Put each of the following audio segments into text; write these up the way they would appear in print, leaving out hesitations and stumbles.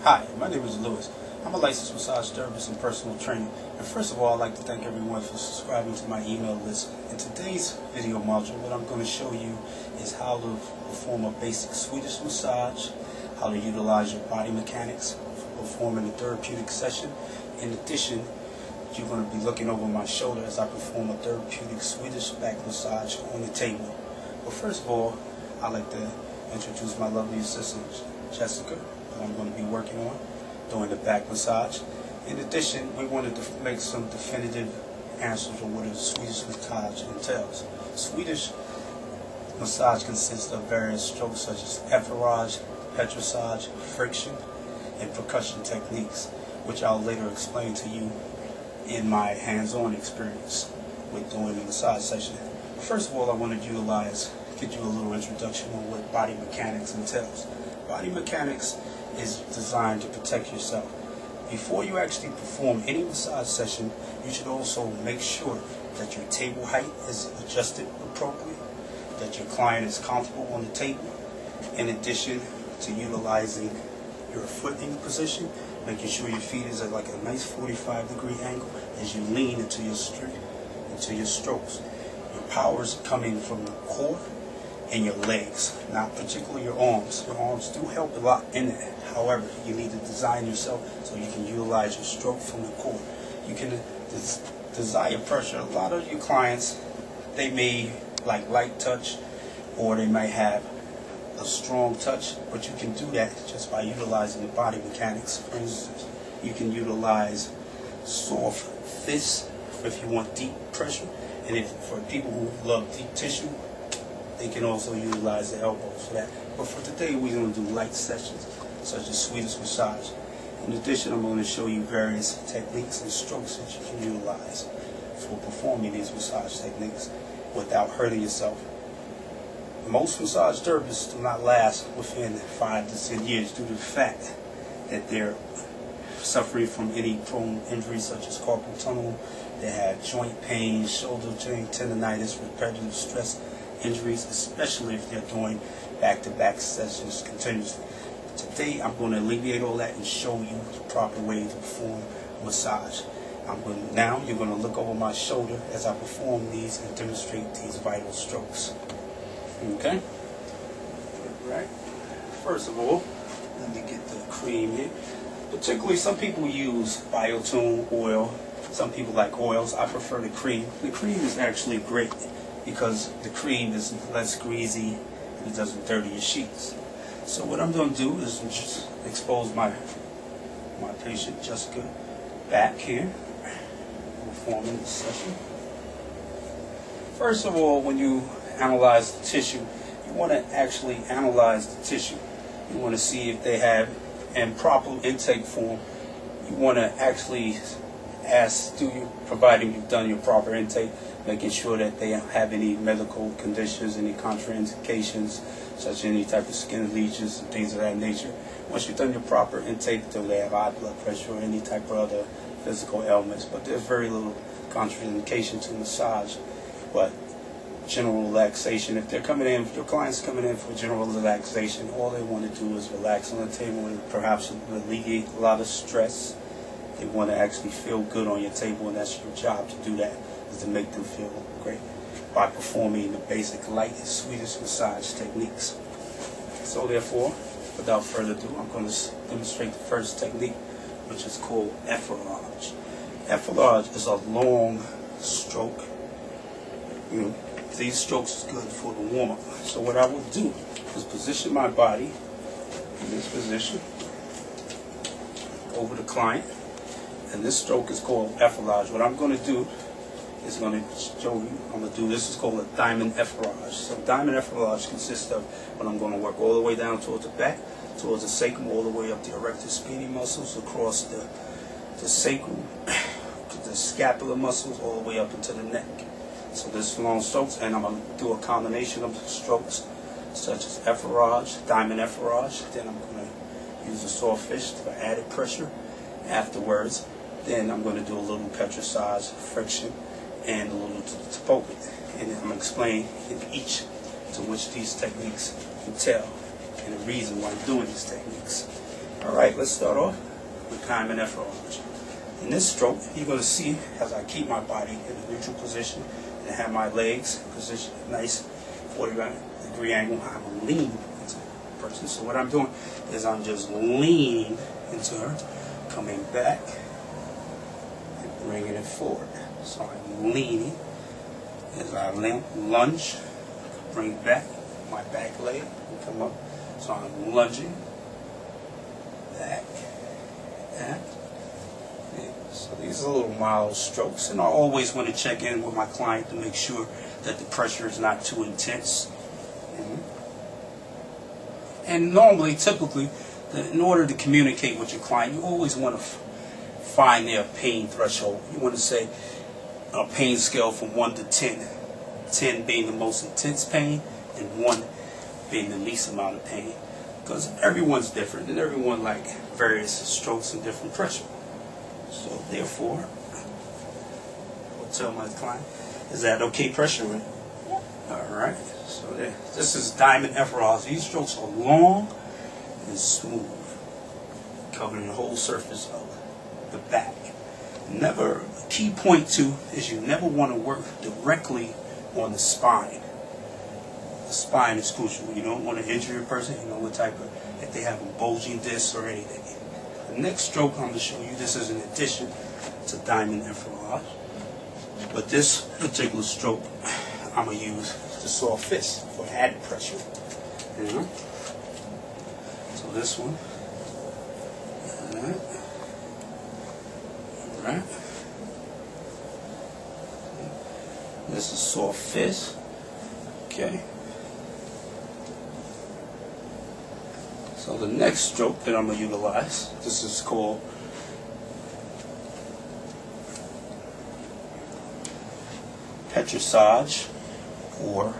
Hi, my name is Lewis. I'm a licensed massage therapist and personal trainer. And first of all, I'd like to thank everyone for subscribing to my email list. In today's video module, what I'm going to show you is how to perform a basic Swedish massage, how to utilize your body mechanics for performing a therapeutic session. In addition, you're going to be looking over my shoulder as I perform a therapeutic Swedish back massage on the table. But first of all, I'd like to introduce my lovely assistant, Jessica, that I'm going to be working on doing the back massage. In addition, we wanted to make some definitive answers on what a Swedish massage entails. Swedish massage consists of various strokes such as efferage, petrissage, friction, and percussion techniques, which I'll later explain to you in my hands-on experience with doing the massage session. First of all, I want to give you a little introduction on what body mechanics entails. Body mechanics is designed to protect yourself. Before you actually perform any massage session, you should also make sure that your table height is adjusted appropriately, that your client is comfortable on the table, in addition to utilizing your footing position, making sure your feet is at like a nice 45-degree angle as you lean into your strokes. Your power is coming from the core and your legs, not particularly your arms. Your arms do help a lot in it. However, you need to design yourself so you can utilize your stroke from the core. You can desire pressure. A lot of your clients, they may like light touch, or they may have a strong touch, but you can do that just by utilizing the body mechanics. For instance, you can utilize soft fists if you want deep pressure, and if for people who love deep tissue, they can also utilize the elbows for that. But for today, we're going to do light sessions, such as Swedish massage. In addition, I'm going to show you various techniques and strokes that you can utilize for performing these massage techniques without hurting yourself. Most massage therapists do not last within 5 to 10 years due to the fact that they're suffering from any prone injuries such as carpal tunnel. They have joint pain, shoulder joint tendonitis, repetitive stress injuries, especially if they're doing back-to-back sessions continuously. Today, I'm going to alleviate all that and show you the proper way to perform a massage. Now, you're going to look over my shoulder as I perform these and demonstrate these vital strokes. Okay? Right. First of all, let me get the cream here. Particularly, some people use Biotune oil. Some people like oils. I prefer the cream. The cream is actually great because the cream is less greasy and it doesn't dirty your sheets. So what I'm going to do is just expose my patient Jessica back here, performing this session. First of all, when you analyze the tissue, you want to actually analyze the tissue. You want to see if they have in proper intake form. You want to actually ask, providing you've done your proper intake, making sure that they don't have any medical conditions, any contraindications, such as any type of skin lesions and things of that nature. Once you've done your proper intake, do they have high blood pressure or any type of other physical ailments? But there's very little contraindication to massage. But general relaxation, if they're coming in, if your client's coming in for general relaxation, all they want to do is relax on the table and perhaps alleviate a lot of stress. They want to actually feel good on your table, and that's your job to do that, is to make them feel great by performing the basic light Swedish massage techniques. So therefore, without further ado, I'm going to demonstrate the first technique, which is called efferage. Efferage is a long stroke. These strokes is good for the warm-up. So what I will do is position my body in this position over the client. And this stroke is called efferage. What I'm going to do is going to show you, this is called a diamond efferage. So diamond efferage consists of when I'm going to work all the way down towards the back, towards the sacrum, all the way up the erector spinae muscles, across the sacrum, the scapular muscles, all the way up into the neck. So this is long strokes, and I'm going to do a combination of strokes, such as efferage, diamond efferage. Then I'm going to use a sawfish for added pressure. Afterwards, then I'm going to do a little petrissage, friction, and a little Topography. And I'm going to explain in each to which these techniques entail and the reason why I'm doing these techniques. Alright, let's start off with diamond effleurage. In this stroke, you're going to see as I keep my body in a neutral position and have my legs positioned nice 40-degree angle. I'm lean into the person. So what I'm doing is I'm just leaning into her, coming back and bringing it forward. So I'm leaning as I lunge, bring back my back leg and come up. So I'm lunging back, back. So these are little mild strokes, and I always want to check in with my client to make sure that the pressure is not too intense. And normally, typically, in order to communicate with your client, you always want to find their pain threshold. You want to say a pain scale from 1 to 10, 10 being the most intense pain and 1 being the least amount of pain, because everyone's different and everyone like various strokes and different pressure. So therefore, I'll tell my client, is that okay pressure? Yeah. Alright, so this is diamond effleurage. These strokes are long and smooth, covering the whole surface of the back. Never, key point 2 is you never want to work directly on the spine. The spine is crucial. You don't want to injure a person, you know what type of, if they have a bulging disc or anything. The next stroke I'm going to show you, this is in addition to diamond effleurage. But this particular stroke, I'm going to use the soft fist for added pressure. So this one. Alright. This is soft fist. Okay. So the next stroke that I'm going to utilize, this is called petrissage, or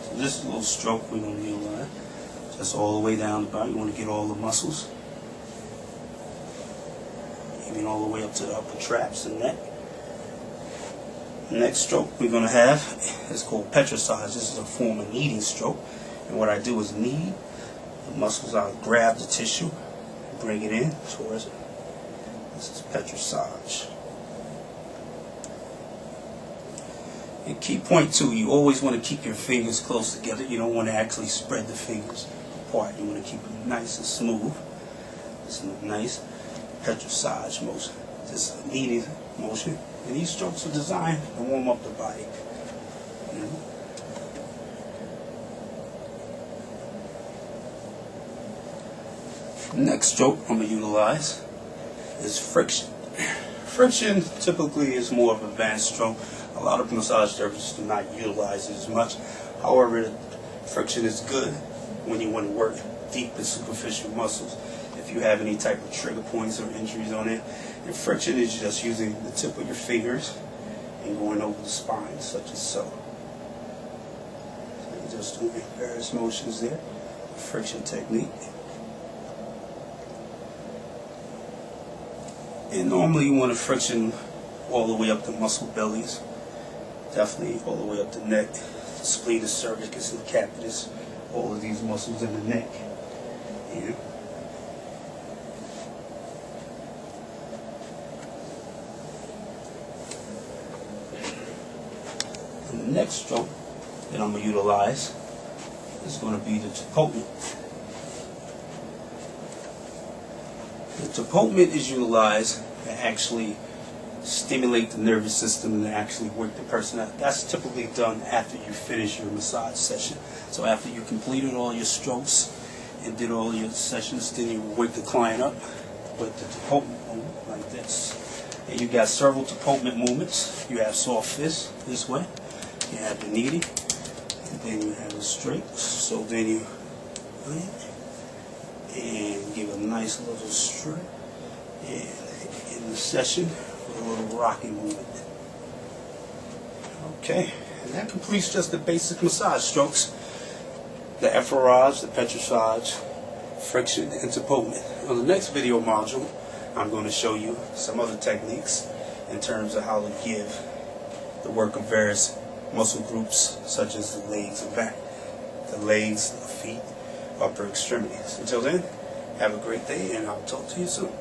so this is a little stroke we're going to utilize. Just all the way down the body. You want to get all the muscles, even all the way up to the upper traps and neck. The next stroke we're going to have is called petrissage. This is a form of kneading stroke, and what I do is knead the muscles. I'll grab the tissue, bring it in towards it. This is petrissage. And key point 2, you always want to keep your fingers close together. You don't want to actually spread the fingers apart. You want to keep them nice and smooth. This is a nice petrissage motion. This is a kneading motion. And these strokes are designed to warm up the body. Next stroke I'm going to utilize is friction. Friction typically is more of an advanced stroke. A lot of massage therapists do not utilize it as much. However, friction is good when you want to work deep and superficial muscles. If you have any type of trigger points or injuries on it, and friction is just using the tip of your fingers and going over the spine, such as so. So you're just doing various motions there. Friction technique. And normally you want a friction all the way up the muscle bellies. Definitely all the way up the neck, the spleen, the cervix, and the capitis. All of these muscles in the neck. Yeah. And the next stroke that I'm going to utilize is going to be the tapotement. The tapotement is utilized to actually stimulate the nervous system and to actually work the person out. That's typically done after you finish your massage session. So after you completed all your strokes and did all your sessions, then you wake the client up with the tapotement movement like this. And you got several tapotement movements. You have soft fist this way. You have the kneading, and then you have the straight. So then you and give a nice little straight, and in the session with a little rocking movement. Okay, and that completes just the basic massage strokes: the effleurage, the petrissage, friction, and tapotement. On the next video module, I'm going to show you some other techniques in terms of how to give the work of various muscle groups, such as the legs and back, the legs, the feet, upper extremities. Until then, Have a great day, and I'll talk to you soon.